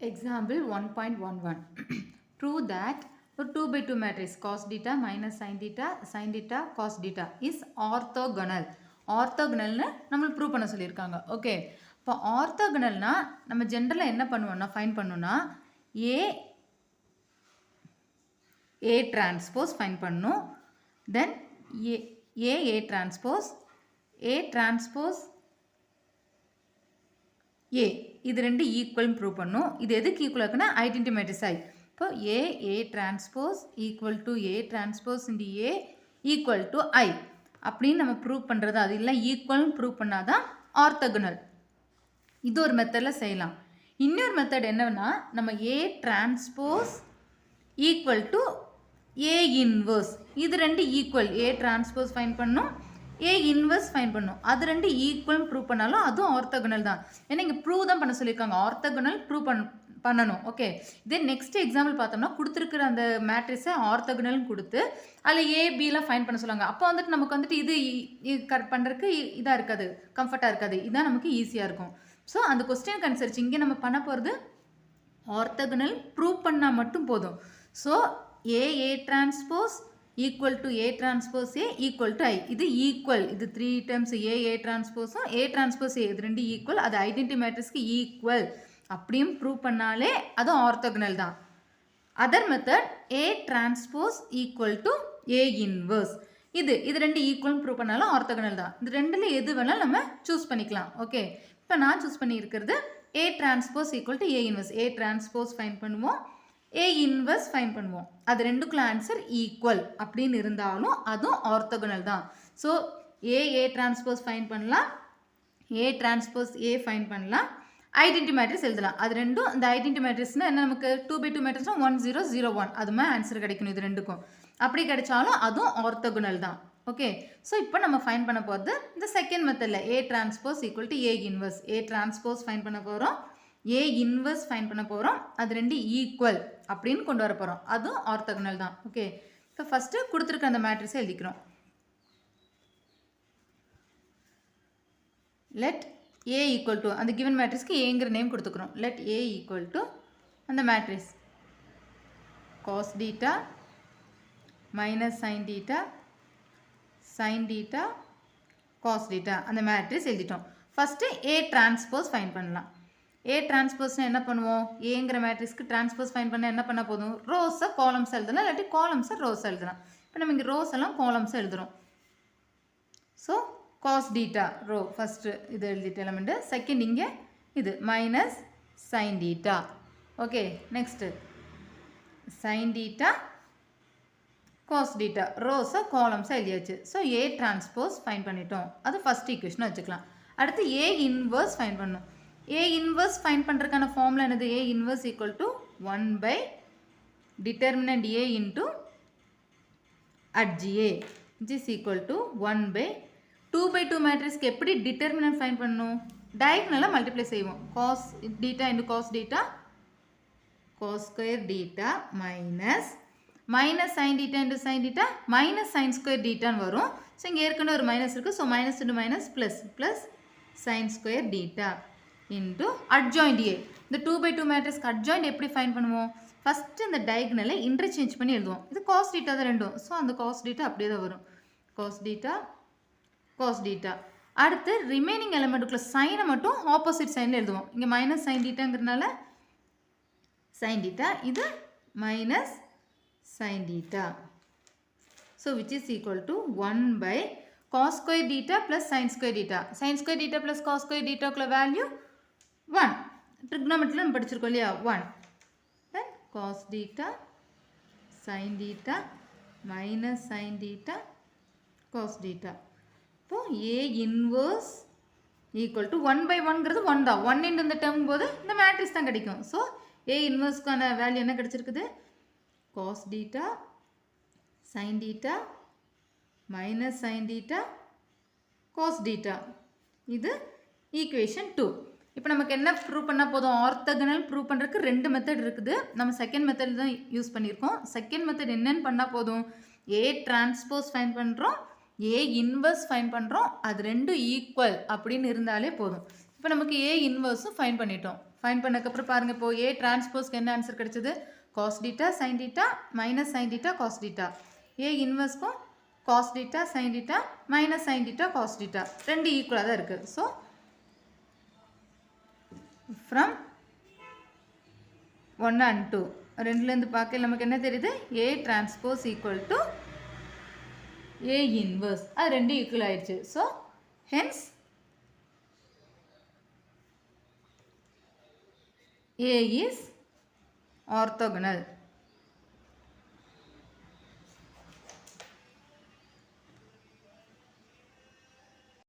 Example 1.11 Prove that a 2 by 2 matrix cos theta minus sin theta cos theta is orthogonal. ஆர்த்தோகனல்னு நம்மளுக்கு prove பண்ண சொல்லியிருக்காங்க. Okay, இப்போ ஆர்த்தோகனல்னா நம்ம ஜென்ரலாக என்ன பண்ணுவோம்னா ஃபைன் பண்ணணும்னா ஏ டிரான்ஸ்போஸ் ஃபைன் பண்ணணும். தென் ஏ டிரான்ஸ்போஸ் ஏ இது ரெண்டு ஈக்குவல்னு ப்ரூவ் பண்ணும். இது எதுக்கு ஈக்குவல் இருக்குன்னா ஐடென்டி மேட்ரிக்ஸ் ஐ. இப்போ A transpose equal to A transpose into A equal to I அப்படின்னு நம்ம ப்ரூவ் பண்ணுறது. அது இல்லை ஈக்குவல்னு ப்ரூவ் பண்ணாதான் ஆர்த்தோகனல். இது ஒரு மெத்தடில் செய்யலாம். இன்னொரு மெத்தட் என்னன்னா நம்ம ஏ transpose equal to A inverse, இது ரெண்டு ஈக்குவல். ஏ டிரான்ஸ்போஸ் ஃபைன் பண்ணணும், ஏ இன்வர்ஸ் ஃபைன் பண்ணும். அது ரெண்டு ஈக்குவல் ப்ரூவ் பண்ணாலும் அதுவும் ஆர்த்தோகனல் தான். ஏன்னா இங்கே ப்ரூவ் தான் பண்ண சொல்லியிருக்காங்க, ஆர்த்தோகனல் ப்ரூவ் பண்ணணும். ஓகே, இதே நெக்ஸ்ட் எக்ஸாம்பிள் பார்த்தோம்னா கொடுத்துருக்கிற அந்த மேட்ரிக்ஸை ஆர்த்தோகனல்னு கொடுத்து அதில் ஏபிலாம் ஃபைன் பண்ண சொல்லுவாங்க. அப்போ வந்துட்டு நமக்கு வந்துட்டு இது கரெக்ட் பண்ணுறதுக்கு இதாக இருக்காது, கம்ஃபர்ட்டாக இருக்காது. இதுதான் நமக்கு ஈஸியாக இருக்கும். ஸோ அந்த கொஸ்டினுக்கு அனுசரிச்சு இங்கே நம்ம பண்ண போகிறது ஆர்த்தோகனல் ப்ரூவ் பண்ணால் மட்டும் போதும். So A transpose equal to A transpose A equal to I. இது ஈக்குவல், இது 3 டேர்ம்ஸ் ஏ டிரான்ஸ்போஸும் ஏ டிரான்ஸ்போஸ் ஏ இது ரெண்டு ஈக்குவல். அது ஐடென்டி மேட்ரிக்ஸ்க்கு ஈக்குவல் அப்படியும் ப்ரூவ் பண்ணாலே அதுவும் ஆர்த்தோகனல் தான். Other method A transpose equal to A inverse, இது ரெண்டு ஈக்குவல் ப்ரூவ் பண்ணாலும் ஆர்த்தோகனல் தான். இது ரெண்டில் எது வேணாலும் நம்ம சூஸ் பண்ணிக்கலாம். ஓகே, இப்போ நான் சூஸ் பண்ணி இருக்கிறது ஏ transpose equal to A inverse. A transpose fine பண்ணுவோம், ஏ இன்வர்ஸ் ஃபைன் பண்ணுவோம். அது ரெண்டுக்குள்ள ஆன்சர் ஈக்குவல் அப்படின்னு இருந்தாலும் அதுவும் ஆர்த்தோகனல் தான். ஸோ ஏ டிரான்ஸ்போஸ் ஃபைன் பண்ணலாம், ஏ டிரான்ஸ்போஸ் ஏ ஃபைன் பண்ணலாம், ஐடென்டி மேட்ரிக்ஸ் எழுதலாம். அது ரெண்டும் இந்த ஐடென்டி மேட்ரிக்ஸ்னா என்ன, நமக்கு 2 by 2 மேட்ரிக்ஸ்னா 1 0 0 1 அதுமே ஆன்சர் கிடைக்கணும். இது ரெண்டுக்கும் அப்படி கிடைச்சாலும் அதுவும் ஆர்த்தோகனல் தான். ஓகே, ஸோ இப்போ நம்ம ஃபைன் பண்ண போகிறது இந்த செகண்ட் மெத்தடில் ஏ transpose equal to A inverse. A transpose fine பண்ண போகிறோம், ஏ இன்வர்ஸ் ஃபைன் பண்ண போகிறோம். அது ரெண்டு ஈக்குவல் அப்படின்னு கொண்டு வர போகிறோம். அதுவும் ஆர்த்தோகனல் தான். ஓகே, இப்போ ஃபஸ்ட்டு கொடுத்துருக்க அந்த மேட்ரிக்ஸை எழுதிக்கிறோம். லெட் ஏ ஈக்குவல் டு அந்த கிவன் மேட்ரிக்ஸ்க்கு ஏங்கிற நேம் கொடுத்துக்கிறோம். லெட் ஏ ஈக்குவல் டு அந்த matrix cos theta minus sin theta cos theta அந்த மேட்ரிக்ஸ் எழுதிட்டோம். ஃபஸ்ட்டு ஏ டிரான்ஸ்போஸ் ஃபைன் பண்ணலாம். ஏ டிரான்ஸ்போஸ்னால் என்ன பண்ணுவோம், ஏங்கிற மேட்ரிக்ஸ்க்கு டிரான்ஸ்போஸ் ஃபைன் பண்ண என்ன பண்ண போதும், ரோஸை காலம்ஸ் எழுதலாம், இல்லாட்டி காலம்ஸை ரோஸ் எழுதலாம். இப்போ நம்ம இங்கே ரோஸ் எல்லாம் காலம்ஸை எழுதுகிறோம். So cos theta row first இது எழுதிட்டு எலமெண்ட்டு. செகண்ட் இங்கே இது minus sin theta. Okay, next sin theta cos theta ரோஸை காலம்ஸை எழுதியாச்சு. ஸோ ஏ டிரான்ஸ்போஸ் ஃபைன் பண்ணிட்டோம். அது ஃபஸ்ட் ஈக்குவேஷனை வச்சுக்கலாம். அடுத்து ஏ இன்வர்ஸ் ஃபைன் பண்ணணும். ஏ இன்வர்ஸ் ஃபைன் பண்ணுறதுக்கான ஃபார்முலா என்னது, A inverse equal to 1 by determinant A into adj A which is equal to 1 by 2 by 2 மேட்ரிக்ஸ்க்கு எப்படி டிட்டர்மினன்ட் ஃபைன் பண்ணணும், டயகனலாக மல்டிப்ளை செய்வோம். cos theta into cos theta cos square theta minus sin theta into sin theta minus sin square theta வரும். So இங்கே ஏற்கனவே ஒரு minus இருக்குது. So minus into minus plus sin square theta into adjoint A. இந்த 2 by 2 மேட்ரிக்ஸ்க்கு adjoint எப்படி fine பண்ணுவோம், first இந்த டயகனலை interchange பண்ணி எழுதுவோம். இது cos theta தான் ரெண்டும். ஸோ அந்த cos theta அப்படியே தான் வரும், cos theta. அடுத்து ரிமைனிங் எலிமெண்ட்டுக்குள்ள சைனை மட்டும் ஆப்போசிட் சைனில் எழுதுவோம். இங்கே மைனஸ் sin thetaங்கிறதுனால sin theta, இது minus sin theta. So which is equal to 1 by cos square theta plus sin square theta. sin square theta plus cos square theta குள்ள value 1. ட்ரிக்னாமெட்ரியில் நம்ம படிச்சிருக்கோம் இல்லையா, 1. then cos theta sin theta minus sin theta cos theta. இப்போ ஏ inverse equal to 1 by 1ங்கிறது 1 தான். 1 into இந்த term போது இந்த matrix தான் கிடைக்கும். ஸோ ஏ இன்வர்ஸ்க்கான வேல்யூ என்ன கிடைச்சிருக்குது, cos theta sin theta minus sin theta cos theta. இது ஈக்குவேஷன் 2. இப்போ நமக்கு என்ன ப்ரூவ் பண்ணால் போதும், ஆர்த்தோகனல் ப்ரூவ் பண்ணுறதுக்கு ரெண்டு மெத்தட் இருக்குது. நம்ம செகண்ட் மெத்தட் தான் யூஸ் பண்ணியிருக்கோம். செகண்ட் மெத்தட் என்னென்னு பண்ணால் போதும், ஏ டிரான்ஸ்போஸ் ஃபைன் பண்ணுறோம், ஏ இன்வர்ஸ் ஃபைன் பண்ணுறோம். அது ரெண்டும் ஈக்குவல் அப்படின்னு இருந்தாலே போதும். இப்போ நமக்கு ஏ இன்வர்ஸும் ஃபைன் பண்ணிட்டோம். ஃபைண்ட் பண்ணக்கப்புறம் பாருங்கள் இப்போ ஏ டிரான்ஸ்போஸ்க்கு என்ன ஆன்சர் கிடைச்சது cos theta sine theta minus sine theta cos theta A இன்வர்ஸ்க்கும் cos theta sine theta minus sine theta cos theta ரெண்டு ஈக்குவலாக தான் இருக்குது ஸோ ஃப்ரம் 1 and 2 ரெண்டுலேருந்து பார்க்க நமக்கு என்ன தெரியுது ஏ transpose equal to A inverse அது ரெண்டு ஈக்குவல் ஆயிடுச்சு so hence A is orthogonal